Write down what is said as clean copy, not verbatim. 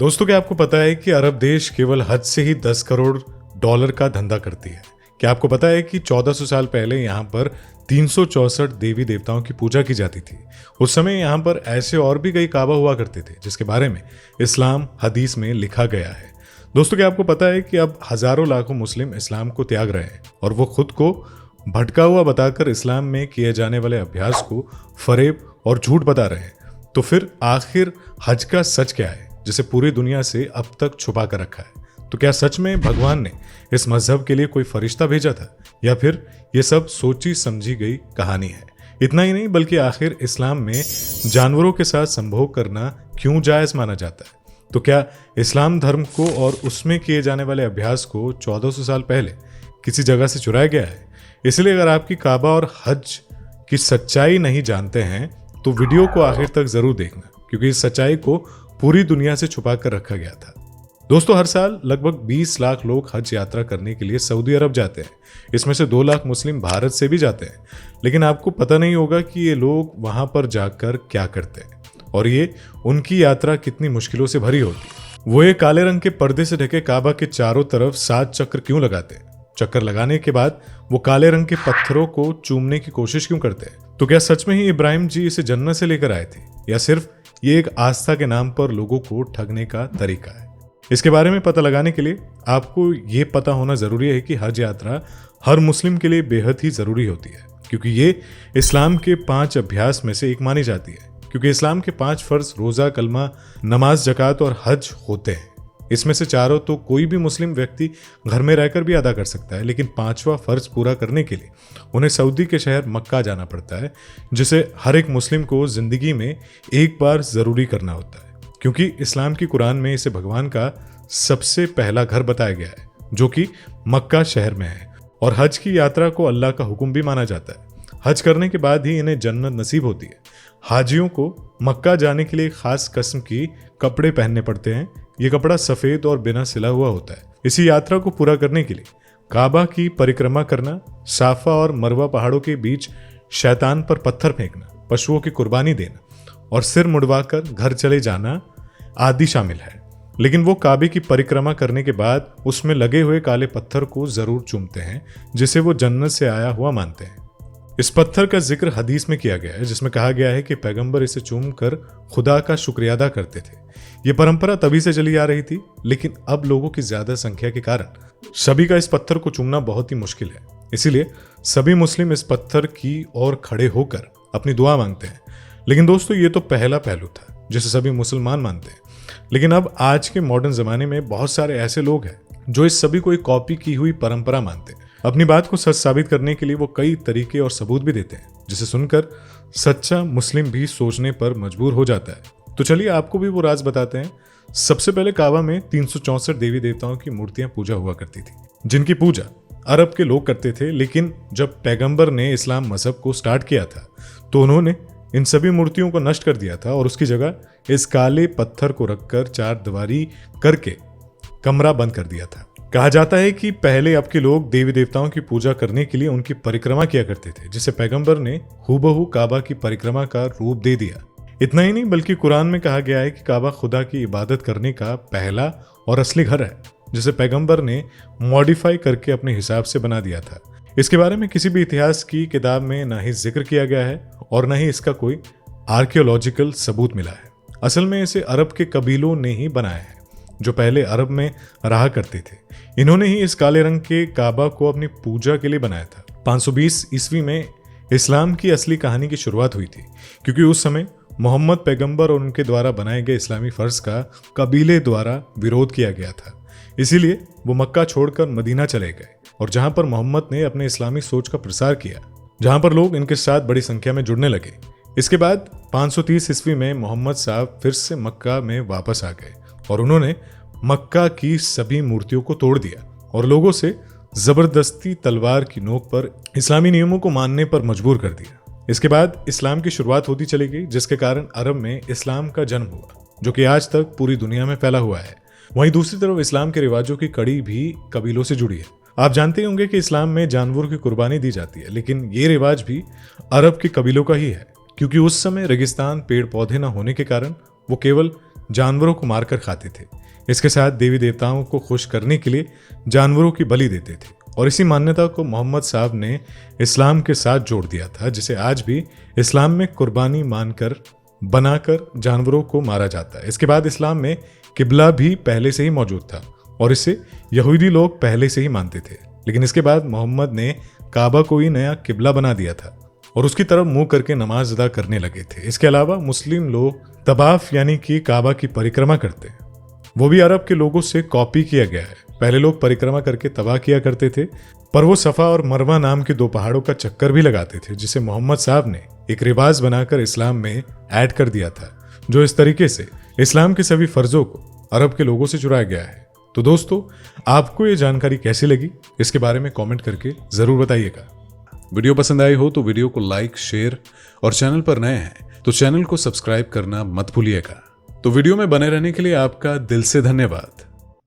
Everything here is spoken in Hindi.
दोस्तों, क्या आपको पता है कि अरब देश केवल हज से ही 10 करोड़ डॉलर का धंधा करती है? क्या आपको पता है कि 1400 साल पहले यहाँ पर 364 देवी देवताओं की पूजा की जाती थी? उस समय यहाँ पर ऐसे और भी कई काबा हुआ करते थे जिसके बारे में इस्लाम हदीस में लिखा गया है। दोस्तों, क्या आपको पता है कि अब हजारों लाखों मुस्लिम इस्लाम को त्याग रहे हैं और वो खुद को भटका हुआ बताकर इस्लाम में किए जाने वाले अभ्यास को फरेब और झूठ बता रहे हैं? तो फिर आखिर हज का सच क्या है जिसे पूरी दुनिया से अब तक छुपा कर रखा है? तो क्या सच में भगवान ने इस मजहब के लिए कोई फरिश्ता भेजा था या फिर ये सब सोची समझी गई कहानी है? इतना ही नहीं बल्कि आखिर इस्लाम में जानवरों के साथ संभोग करना क्यों जायज माना जाता है? तो क्या इस्लाम धर्म को और उसमें किए जाने वाले अभ्यास को 1400 साल पहले किसी जगह से चुराया गया है? इसलिए अगर आपकी काबा और हज की सच्चाई नहीं जानते हैं तो वीडियो को आखिर तक जरूर देखना, क्योंकि इस सच्चाई को पूरी दुनिया से छुपा कर रखा गया था। दोस्तों, हर साल लगभग 20 लाख लोग हज यात्रा करने के लिए सऊदी अरब जाते हैं। इसमें से 2 लाख मुस्लिम भारत से भी जाते हैं। लेकिन आपको पता नहीं होगा कि ये लोग वहां पर जाकर क्या करते हैं और ये उनकी यात्रा कितनी मुश्किलों से भरी होती है। वो ये काले रंग के पर्दे से ढके काबा के चारों तरफ 7 चक्कर क्यों लगाते हैं? चक्कर लगाने के बाद वो काले रंग के पत्थरों को चूमने की कोशिश क्यों करते हैं? तो क्या सच में ही इब्राहिम जी इसे जन्नत से लेकर आए थे या सिर्फ ये एक आस्था के नाम पर लोगों को ठगने का तरीका है? इसके बारे में पता लगाने के लिए आपको ये पता होना जरूरी है कि हज यात्रा हर मुस्लिम के लिए बेहद ही जरूरी होती है, क्योंकि ये इस्लाम के 5 अभ्यास में से एक मानी जाती है। क्योंकि इस्लाम के 5 फर्ज रोजा, कलमा, नमाज, जकात और हज होते हैं। इसमें से 4 तो कोई भी मुस्लिम व्यक्ति घर में रहकर भी अदा कर सकता है, लेकिन 5वां फर्ज पूरा करने के लिए उन्हें सऊदी के शहर मक्का जाना पड़ता है, जिसे हर एक मुस्लिम को जिंदगी में एक बार जरूरी करना होता है, क्योंकि इस्लाम की कुरान में इसे भगवान का सबसे पहला घर बताया गया है, जो कि मक्का शहर में है। और हज की यात्रा को अल्लाह का हुक्म भी माना जाता है। हज करने के बाद ही इन्हें जन्नत नसीब होती है। हाजियों को मक्का जाने के लिए खास किस्म की कपड़े पहनने पड़ते हैं। ये कपड़ा सफेद और बिना सिला हुआ होता है। इसी यात्रा को पूरा करने के लिए काबा की परिक्रमा करना, साफा और मरवा पहाड़ों के बीच शैतान पर पत्थर फेंकना, पशुओं की कुर्बानी देना और सिर मुड़वाकर घर चले जाना आदि शामिल है। लेकिन वो काबे की परिक्रमा करने के बाद उसमें लगे हुए काले पत्थर को जरूर चूमते हैं, जिसे वो जन्नत से आया हुआ मानते हैं। इस पत्थर का जिक्र हदीस में किया गया है, जिसमें कहा गया है कि पैगंबर इसे चूमकर खुदा का शुक्रिया अदा करते थे। ये परंपरा तभी से चली आ रही थी, लेकिन अब लोगों की ज्यादा संख्या के कारण सभी का इस पत्थर को चूमना बहुत ही मुश्किल है। इसीलिए सभी मुस्लिम इस पत्थर की ओर खड़े होकर अपनी दुआ मांगते हैं। लेकिन दोस्तों, ये तो पहला पहलू था जिसे सभी मुसलमान मानते हैं। लेकिन अब आज के मॉडर्न जमाने में बहुत सारे ऐसे लोग हैं जो इस सभी को एक कॉपी की हुई परंपरा मानते हैं। अपनी बात को सच साबित करने के लिए वो कई तरीके और सबूत भी देते हैं, जिसे सुनकर सच्चा मुस्लिम भी सोचने पर मजबूर हो जाता है। तो चलिए आपको भी वो राज बताते हैं। सबसे पहले काबा में 364 देवी देवताओं की मूर्तियां पूजा हुआ करती थी, जिनकी पूजा अरब के लोग करते थे। लेकिन जब पैगंबर ने इस्लाम मजहब को स्टार्ट किया था तो उन्होंने इन सभी मूर्तियों को नष्ट कर दिया था और उसकी जगह इस काले पत्थर को रखकर 4 दीवारी करके कमरा बंद कर दिया था। कहा जाता है कि पहले अब के लोग देवी देवताओं की पूजा करने के लिए उनकी परिक्रमा किया करते थे, जिसे पैगंबर ने हूबहू काबा की परिक्रमा का रूप दे दिया। इतना ही नहीं बल्कि कुरान में कहा गया है कि काबा खुदा की इबादत करने का पहला और असली घर है, जिसे पैगंबर ने मॉडिफाई करके अपने हिसाब से बना दिया था। इसके बारे में किसी भी इतिहास की किताब में ना ही जिक्र किया गया है और न ही इसका कोई आर्कियोलॉजिकल सबूत मिला है। असल में इसे अरब के कबीलों ने ही बनाया है, जो पहले अरब में रहा करते थे। इन्होंने ही इस काले रंग के काबा को अपनी पूजा के लिए बनाया था। 520 ईस्वी में इस्लाम की असली कहानी की शुरुआत हुई थी, क्योंकि उस समय मोहम्मद पैगंबर और उनके द्वारा बनाए गए इस्लामी फर्ज का कबीले द्वारा विरोध किया गया था। इसीलिए वो मक्का छोड़कर मदीना चले गए और जहां पर मोहम्मद ने अपने इस्लामी सोच का प्रसार किया, जहां पर लोग इनके साथ बड़ी संख्या में जुड़ने लगे। इसके बाद 530 ईस्वी में मोहम्मद साहब फिर से मक्का में वापस आ गए और उन्होंने मक्का की सभी मूर्तियों को तोड़ दिया और लोगों से जबरदस्ती तलवार की नोक पर इस्लामी नियमों को मानने पर मजबूर कर दिया। इसके बाद इस्लाम की शुरुआत होती चली गई, जिसके कारण अरब में इस्लाम का जन्म हुआ, जो कि आज तक पूरी दुनिया में फैला हुआ है। वहीं दूसरी तरफ इस्लाम के रिवाजों की कड़ी भी कबीलों से जुड़ी है। आप जानते होंगे कि इस्लाम में जानवरों की कुर्बानी दी जाती है, लेकिन ये रिवाज भी अरब के कबीलों का ही है, क्योंकि उस समय रेगिस्तान, पेड़ पौधे न होने के कारण वो केवल जानवरों को मारकर खाते थे। इसके साथ देवी देवताओं को खुश करने के लिए जानवरों की बलि देते थे और इसी मान्यता को मोहम्मद साहब ने इस्लाम के साथ जोड़ दिया था, जिसे आज भी इस्लाम में कुर्बानी मानकर बनाकर जानवरों को मारा जाता है। इसके बाद इस्लाम में किबला भी पहले से ही मौजूद था और इसे यहूदी लोग पहले से ही मानते थे, लेकिन इसके बाद मोहम्मद ने काबा को ही नया किबला बना दिया था और उसकी तरफ मुंह करके नमाज अदा करने लगे थे। इसके अलावा मुस्लिम लोग तवाफ यानी कि काबा की परिक्रमा करते हैं, वो भी अरब के लोगों से कॉपी किया गया है। पहले लोग परिक्रमा करके तबाह किया करते थे, पर वो सफ़ा और मरवा नाम के 2 पहाड़ों का चक्कर भी लगाते थे, जिसे मोहम्मद साहब ने एक रिवाज बनाकर इस्लाम में ऐड कर दिया था, जो इस तरीके से इस्लाम के सभी फर्जों को अरब के लोगों से चुराया गया है। तो दोस्तों, आपको ये जानकारी कैसी लगी, इसके बारे में कमेंट करके जरूर बताइएगा। वीडियो पसंद आई हो तो वीडियो को लाइक, शेयर और चैनल पर नए हैं तो चैनल को सब्सक्राइब करना मत भूलिएगा। तो वीडियो में बने रहने के लिए आपका दिल से धन्यवाद।